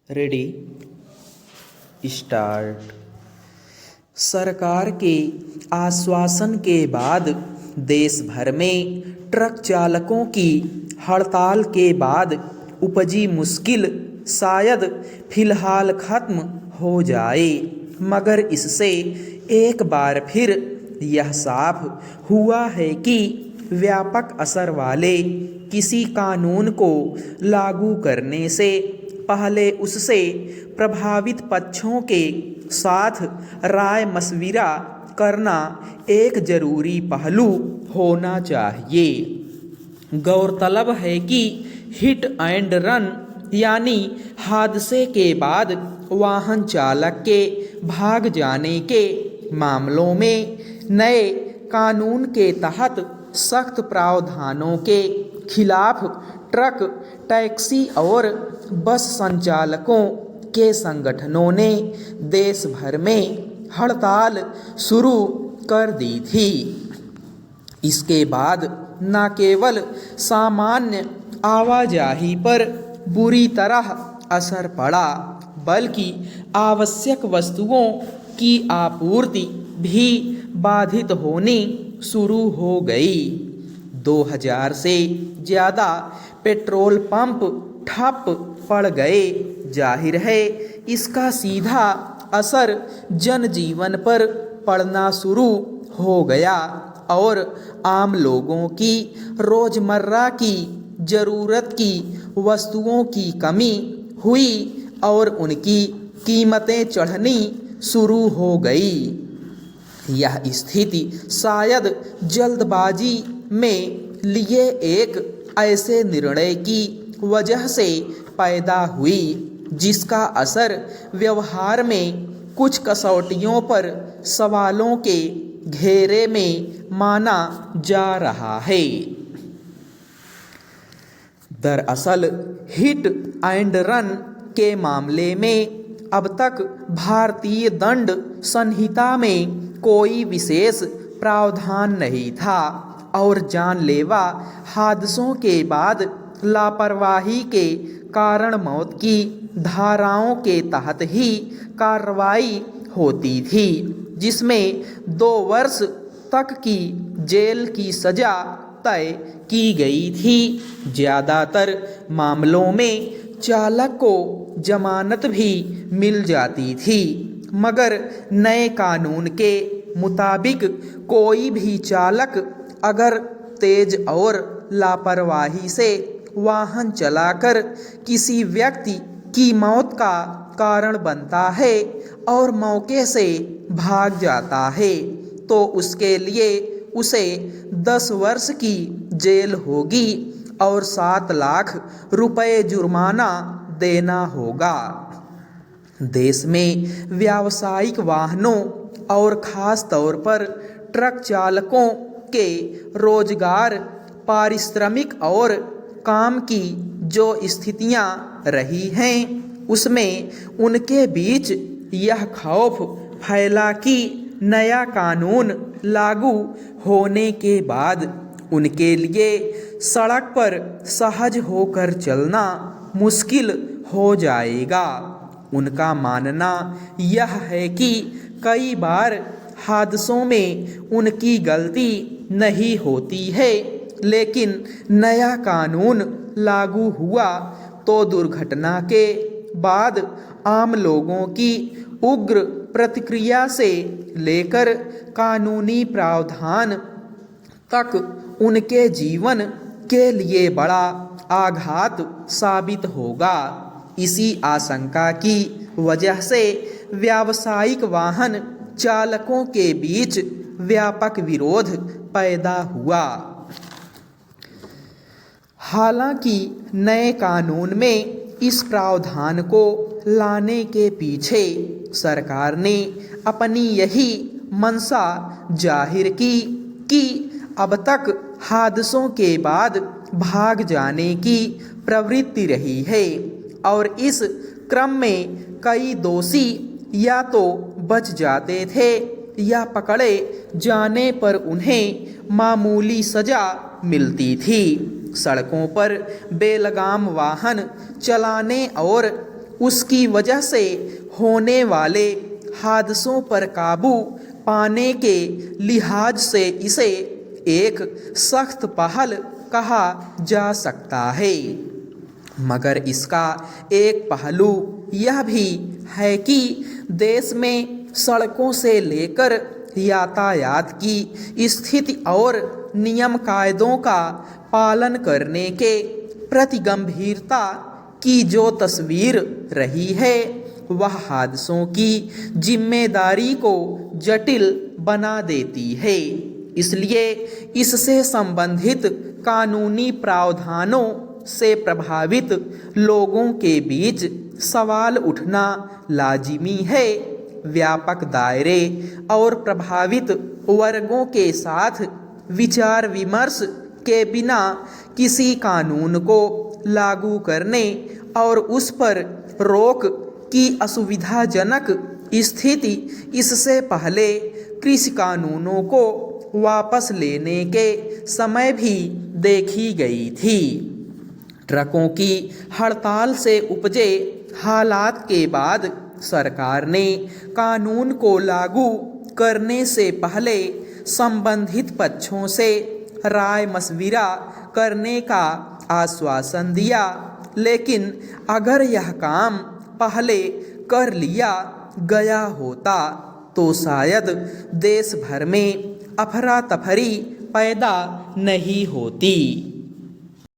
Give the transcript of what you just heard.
Ready start. सरकार के आश्वासन के बाद देश भर में ट्रक चालकों की हड़ताल के बाद उपजी मुश्किल शायद फिलहाल खत्म हो जाए, मगर इससे एक बार फिर यह साफ हुआ है कि व्यापक असर वाले किसी कानून को लागू करने से पहले उससे प्रभावित पक्षों के साथ राय मशविरा करना एक जरूरी पहलू होना चाहिए। गौरतलब है कि हिट एंड रन यानी हादसे के बाद वाहन चालक के भाग जाने के मामलों में नए कानून के तहत सख्त प्रावधानों के खिलाफ ट्रक, टैक्सी और बस संचालकों के संगठनों ने देश भर में हड़ताल शुरू कर दी थी। इसके बाद न केवल सामान्य आवाजाही पर बुरी तरह असर पड़ा, बल्कि आवश्यक वस्तुओं की आपूर्ति भी बाधित होनी शुरू हो गई। 2000 से ज़्यादा पेट्रोल पंप ठप पड़ गए। जाहिर है इसका सीधा असर जनजीवन पर पड़ना शुरू हो गया और आम लोगों की रोज़मर्रा की ज़रूरत की वस्तुओं की कमी हुई और उनकी कीमतें चढ़नी शुरू हो गई। यह स्थिति शायद जल्दबाजी में लिए एक ऐसे निर्णय की वजह से पैदा हुई जिसका असर व्यवहार में कुछ कसौटियों पर सवालों के घेरे में माना जा रहा है। दरअसल हिट एंड रन के मामले में अब तक भारतीय दंड संहिता में कोई विशेष प्रावधान नहीं था और जानलेवा हादसों के बाद लापरवाही के कारण मौत की धाराओं के तहत ही कार्रवाई होती थी, जिसमें 2 वर्ष तक की जेल की सज़ा तय की गई थी। ज़्यादातर मामलों में चालक को जमानत भी मिल जाती थी, मगर नए कानून के मुताबिक कोई भी चालक अगर तेज और लापरवाही से वाहन चलाकर किसी व्यक्ति की मौत का कारण बनता है और मौके से भाग जाता है तो उसके लिए उसे 10 वर्ष की जेल होगी और 7 लाख रुपए जुर्माना देना होगा। देश में व्यावसायिक वाहनों और ख़ास तौर पर ट्रक चालकों के रोजगार, पारिश्रमिक और काम की जो स्थितियां रही हैं, उसमें उनके बीच यह खौफ फैला कि नया कानून लागू होने के बाद उनके लिए सड़क पर सहज होकर चलना मुश्किल हो जाएगा। उनका मानना यह है कि कई बार हादसों में उनकी गलती नहीं होती है, लेकिन नया कानून लागू हुआ तो दुर्घटना के बाद आम लोगों की उग्र प्रतिक्रिया से लेकर कानूनी प्रावधान तक उनके जीवन के लिए बड़ा आघात साबित होगा। इसी आशंका की वजह से व्यावसायिक वाहन चालकों के बीच व्यापक विरोध पैदा हुआ। हालांकि नए कानून में इस प्रावधान को लाने के पीछे सरकार ने अपनी यही मंशा जाहिर की कि अब तक हादसों के बाद भाग जाने की प्रवृत्ति रही है और इस क्रम में कई दोषी या तो बच जाते थे या पकड़े जाने पर उन्हें मामूली सज़ा मिलती थी। सड़कों पर बेलगाम वाहन चलाने और उसकी वजह से होने वाले हादसों पर काबू पाने के लिहाज से इसे एक सख्त पहल कहा जा सकता है। मगर इसका एक पहलू यह भी है कि देश में सड़कों से लेकर यातायात की स्थिति और नियम कायदों का पालन करने के प्रति गंभीरता की जो तस्वीर रही है वह हादसों की जिम्मेदारी को जटिल बना देती है। इसलिए इससे संबंधित कानूनी प्रावधानों से प्रभावित लोगों के बीच सवाल उठना लाजिमी है। व्यापक दायरे और प्रभावित वर्गों के साथ विचार विमर्श के बिना किसी कानून को लागू करने और उस पर रोक की असुविधाजनक स्थिति इससे पहले कृषि कानूनों को वापस लेने के समय भी देखी गई थी। ट्रकों की हड़ताल से उपजे हालात के बाद सरकार ने कानून को लागू करने से पहले संबंधित पक्षों से राय मशविरा करने का आश्वासन दिया, लेकिन अगर यह काम पहले कर लिया गया होता तो शायद देश भर में अफरा तफरी पैदा नहीं होती।